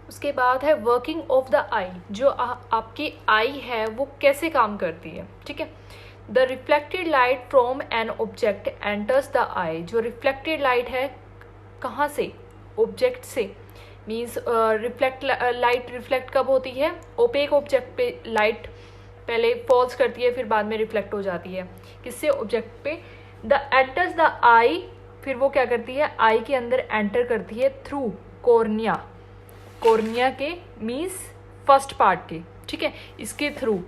उसके बाद है वर्किंग ऑफ द आई, जो आपकी आई है वो कैसे काम करती है, ठीक है। The reflected light from an object enters the eye, जो रिफ्लेक्टेड लाइट है कहाँ से, ऑब्जेक्ट से, मीन्स लाइट रिफ्लेक्ट कब होती है, ओपेक ऑब्जेक्ट पे लाइट पहले फॉल्स करती है फिर बाद में रिफ्लेक्ट हो जाती है, किससे, ऑब्जेक्ट पे। द एंटर्स द आई, फिर वो क्या करती है, आई के अंदर एंटर करती है थ्रू कॉर्निया, कॉर्निया के मीन्स फर्स्ट पार्ट के, ठीक है, इसके through.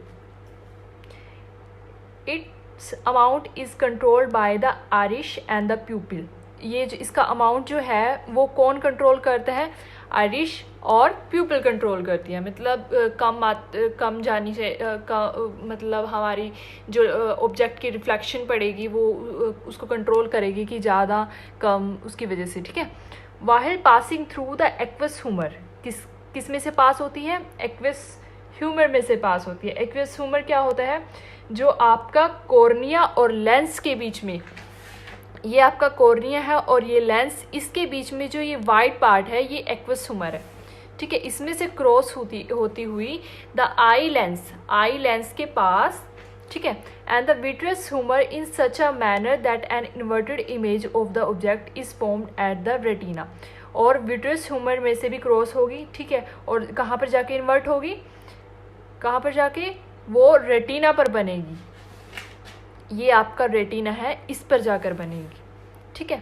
It's amount is controlled by the Irish and the प्यूपिल, ये जो इसका अमाउंट जो है वो कौन कंट्रोल करता है, आइरिश और प्यूपिल कंट्रोल करती है, मतलब कम जानी से मतलब हमारी जो ऑब्जेक्ट की रिफ्लेक्शन पड़ेगी वो उसको कंट्रोल करेगी कि ज़्यादा कम, उसकी वजह से, ठीक है। While passing through the aqueous humour, किस में से पास होती है, एक्वस ह्यूमर में से पास होती है। एक्वस ह्यूमर क्या होता है, जो आपका कॉर्निया और लेंस के बीच में, ये आपका कॉर्निया है और ये लेंस, इसके बीच में जो ये वाइट पार्ट है ये एक्वस ह्यूमर है, ठीक है, इसमें से क्रॉस होती हुई द आई लेंस के पास, ठीक है, and the vitreous humour in such a manner that an inverted image of the object is formed at the retina, और विट्रियस ह्यूमर में से भी क्रॉस होगी, ठीक है, और कहाँ पर जाके इन्वर्ट होगी, कहाँ पर जाके, वो रेटिना पर बनेगी, ये आपका रेटिना है, इस पर जाकर बनेगी, ठीक है।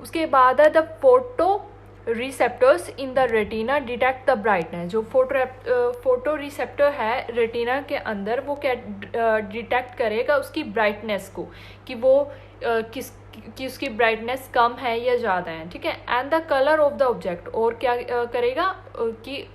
उसके बाद है the photo receptors in the retina detect the brightness, जो फोटो रिसेप्टर है रेटिना के अंदर वो क्या डिटेक्ट करेगा, उसकी ब्राइटनेस को, कि वो कि उसकी ब्राइटनेस कम है या ज़्यादा है, ठीक है। And the colour of the object, और क्या करेगा कि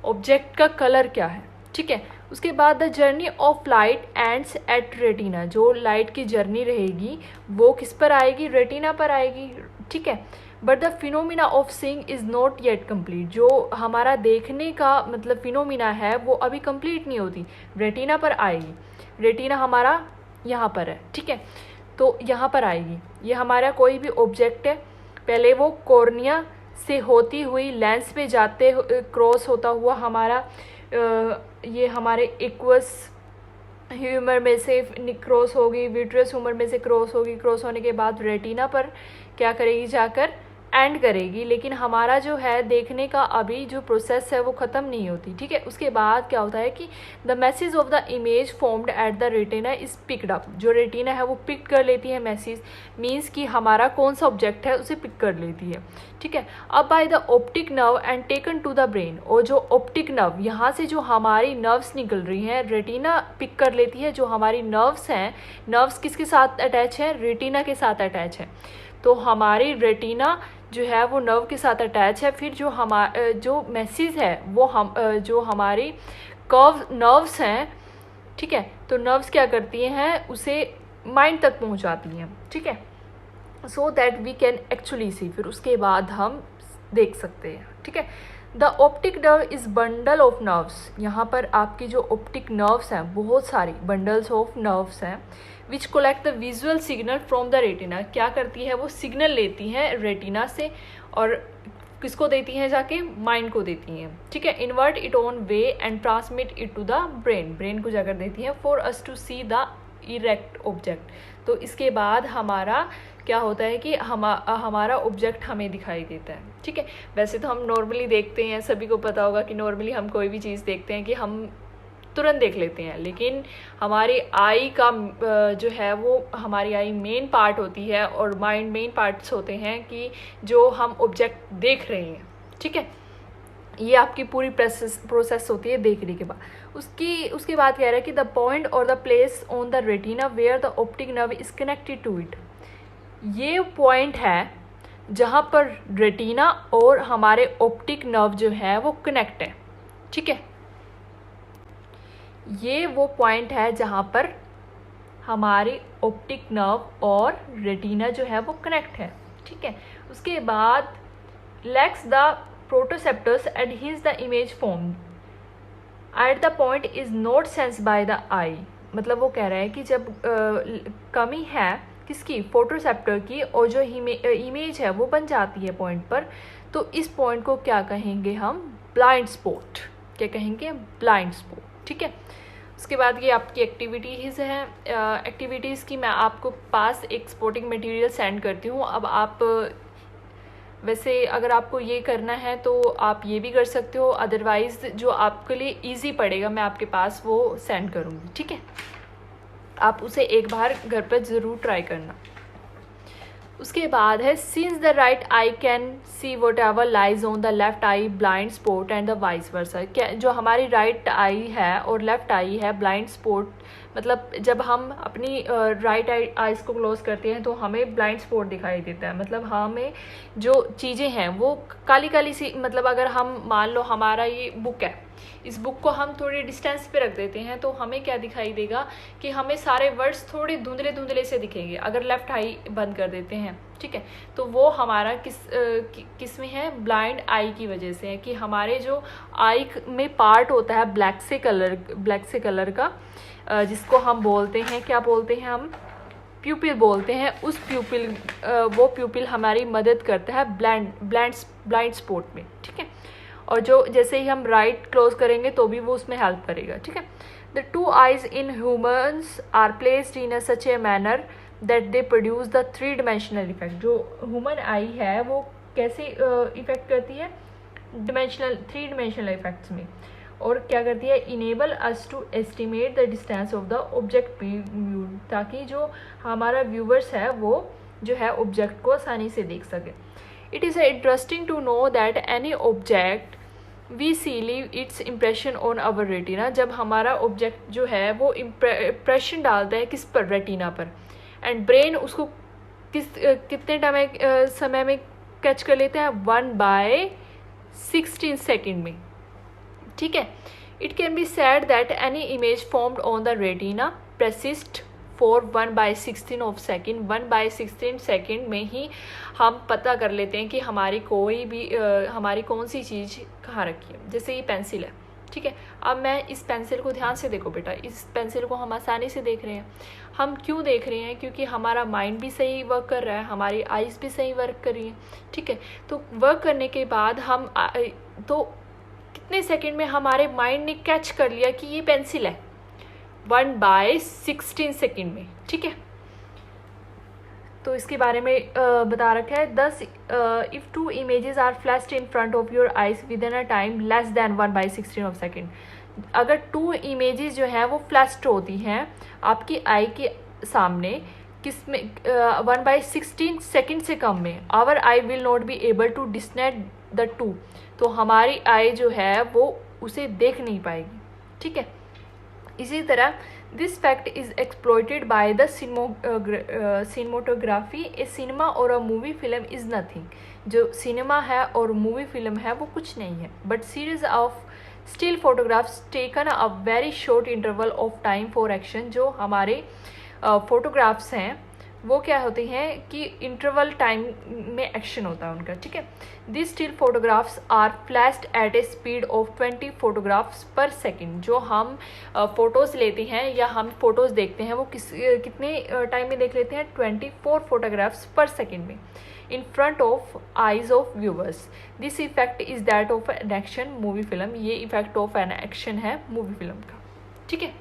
ऑब्जेक्ट का कलर क्या है, ठीक है। उसके बाद the journey of light ends at retina, जो लाइट की जर्नी रहेगी वो किस पर आएगी, रेटिना पर आएगी, ठीक है। But the phenomena of seeing is not yet complete, जो हमारा देखने का मतलब फिनोमिना है वो अभी कंप्लीट नहीं होती, रेटिना पर आएगी, रेटिना हमारा यहाँ पर है, ठीक है, तो यहाँ पर आएगी। ये हमारा कोई भी ऑब्जेक्ट है, पहले वो कॉर्निया से होती हुई लेंस पे जाते क्रॉस होता हुआ हमारा ये हमारे एक्वस ह्यूमर में से क्रॉस होगी, विट्रियस ह्यूमर में से क्रॉस होगी, क्रॉस होने के बाद रेटिना पर क्या करेगी, जाकर एंड करेगी, लेकिन हमारा जो है देखने का अभी जो प्रोसेस है वो ख़त्म नहीं होती, ठीक है। उसके बाद क्या होता है कि the message of the image formed at the retina is picked up, जो रेटिना है वो पिक कर लेती है मैसेज, मीन्स कि हमारा कौन सा ऑब्जेक्ट है उसे पिक कर लेती है, ठीक है। अब by the optic nerve and taken to the brain, और जो ऑप्टिक नर्व, यहाँ से जो हमारी नर्व्स निकल रही हैं, रेटिना पिक कर लेती है, जो हमारी नर्व्स हैं, नर्व्स किसके साथ अटैच है, रेटिना के साथ अटैच है, तो हमारी रेटिना जो है वो नर्व के साथ अटैच है। फिर जो मैसेज है वो जो हमारी कर्व नर्व्स हैं, ठीक है, तो नर्व्स क्या करती हैं, उसे माइंड तक पहुंचाती हैं, ठीक है, so that we can actually see, फिर उसके बाद हम देख सकते हैं, ठीक है। The optic nerve is bundle of nerves, यहाँ पर आपकी जो ऑप्टिक नर्व्स हैं बहुत सारी बंडल्स ऑफ नर्व्स हैं, which collect the visual signal from the retina, क्या करती है वो सिग्नल लेती हैं रेटिना से और किसको देती हैं, जाके माइंड को देती हैं, ठीक है। Invert it on way and transmit it to the brain को जाकर देती हैं for us to see the erect object, तो इसके बाद हमारा क्या होता है कि हमारा ऑब्जेक्ट हमें दिखाई देता है, ठीक है। वैसे तो हम नॉर्मली देखते हैं, सभी को पता होगा कि नॉर्मली हम कोई भी चीज़ देखते हैं कि हम तुरंत देख लेते हैं, लेकिन हमारी आई का जो है वो हमारी आई मेन पार्ट होती है और माइंड मेन पार्ट्स होते हैं कि जो हम ऑब्जेक्ट देख रहे हैं, ठीक है। ये आपकी पूरी प्रोसेस होती है देखने के बाद। उसके बाद कह रहा है कि द पॉइंट और the place on the retina where the optic nerve is connected to it, ये पॉइंट है जहाँ पर रेटिना और हमारे ऑप्टिक नर्व जो है वो कनेक्ट है, ठीक है। ये वो पॉइंट है जहाँ पर हमारी ऑप्टिक नर्व और रेटिना जो है वो कनेक्ट है, ठीक है। उसके बाद lacks the photoreceptors adheres the image form at the point is not sense by the eye, मतलब वो कह रहा है कि जब कमी है किसकी, फोटोसेप्टर की, और जो इमेज है वो बन जाती है पॉइंट पर, तो इस पॉइंट को क्या कहेंगे हम, ब्लाइंड स्पॉट, क्या कहेंगे, ब्लाइंड स्पॉट, ठीक है। उसके बाद ये आपकी एक्टिविटीज़ हैं। एक्टिविटीज़ की मैं आपको पास एक स्पोर्टिंग मटेरियल सेंड करती हूँ। अब आप वैसे अगर आपको ये करना है तो आप ये भी कर सकते हो, अदरवाइज़ जो आपके लिए इजी पड़ेगा मैं आपके पास वो सेंड करूँगी, ठीक है। आप उसे एक बार घर पर ज़रूर ट्राई करना। उसके बाद है since the right I can see what ever lies on the left I blind spot and the vice versa. क्या जो हमारी राइट आई है और लेफ्ट आई है ब्लाइंड स्पॉट, मतलब जब हम अपनी राइट आईज को क्लोज करते हैं तो हमें ब्लाइंड स्पॉट दिखाई देता है। मतलब हमें जो चीज़ें हैं वो काली काली सी, मतलब अगर हम मान लो हमारा ये बुक है, इस बुक को हम थोड़ी डिस्टेंस पे रख देते हैं तो हमें क्या दिखाई देगा कि हमें सारे वर्ड्स थोड़े धुंधले धुंधले से दिखेंगे। अगर लेफ्ट आई बंद कर देते हैं, ठीक है, तो वो हमारा किस में है, ब्लाइंड आई की वजह से है कि हमारे जो आई में पार्ट होता है ब्लैक से कलर का, जिसको हम बोलते हैं, क्या बोलते हैं हम, प्यूपिल बोलते हैं। उस वो प्यूपिल हमारी मदद करता है ब्लाइंड स्पॉट में, ठीक है। और जो जैसे ही हम राइट क्लोज करेंगे तो भी वो उसमें हेल्प करेगा, ठीक है। The two eyes in humans are placed in such a manner that they produce the 3 dimensional effect. जो ह्यूमन आई है वो कैसे इफेक्ट करती है, 3 डायमेंशनल इफेक्ट्स में, और क्या करती है, enable us to estimate the distance of the object viewed, ताकि जो हमारा व्यूवर्स है वो जो है ऑब्जेक्ट को आसानी से देख सके। It is interesting to know that any object we see leave its impression on our retina. जब हमारा ऑब्जेक्ट जो है वो इम्प्रेशन डालता है किस पर, रेटिना पर, एंड ब्रेन उसको कितने समय में कैच कर लेते हैं, 1/16 सेकेंड में, ठीक है। It can be said that any image formed on the retina persist for 1/16 of second. 1/16 second में ही हम पता कर लेते हैं कि हमारी हमारी कौन सी चीज़ कहाँ रखी है। जैसे ये पेंसिल है, ठीक है। अब मैं इस पेंसिल को, ध्यान से देखो बेटा, इस पेंसिल को हम आसानी से देख रहे हैं। हम क्यों देख रहे हैं, क्योंकि हमारा माइंड भी सही वर्क कर रहा है, हमारी आइज़ भी सही वर्क कर रही है, ठीक है। तो वर्क करने के बाद हम तो कितने सेकेंड में हमारे माइंड ने कैच कर लिया कि ये पेंसिल है, 1/16 सेकेंड में, ठीक है। तो इसके बारे में बता रखा है, thus if 2 images are flashed in front of your eyes within a time less than 1/16 of second. अगर 2 इमेजेस जो है वो फ्लैश्ड होती हैं आपकी आई के सामने, किस में 1/16 सेकेंड से कम में, our eye will not be able to distinguish the 2। तो हमारी आई जो है वो उसे देख नहीं पाएगी, ठीक है। इसी तरह this fact is exploited by the cinematography. A cinema or a movie film is nothing. जो सिनेमा है और मूवी फिल्म है वो कुछ नहीं है, but series of still photographs taken a very short interval of time for action. जो हमारे फोटोग्राफ्स हैं वो क्या होते हैं कि इंटरवल टाइम में एक्शन होता है उनका, ठीक है। This still photographs are flashed at a speed of 20 photographs per second. जो हम फोटोज़ लेते हैं या हम फोटोज़ देखते हैं वो कितने टाइम में देख लेते हैं, 24 फोटोग्राफ्स पर सेकेंड में, इन front of eyes of viewers. This effect is that of an action movie film. ये इफेक्ट ऑफ एन एक्शन है मूवी फिल्म का, ठीक है।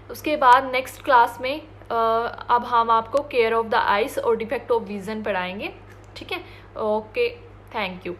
उसके बाद नेक्स्ट क्लास में अब हम आपको केयर ऑफ द आइज और डिफेक्ट ऑफ विजन पढ़ाएंगे, ठीक है। Okay, thank you.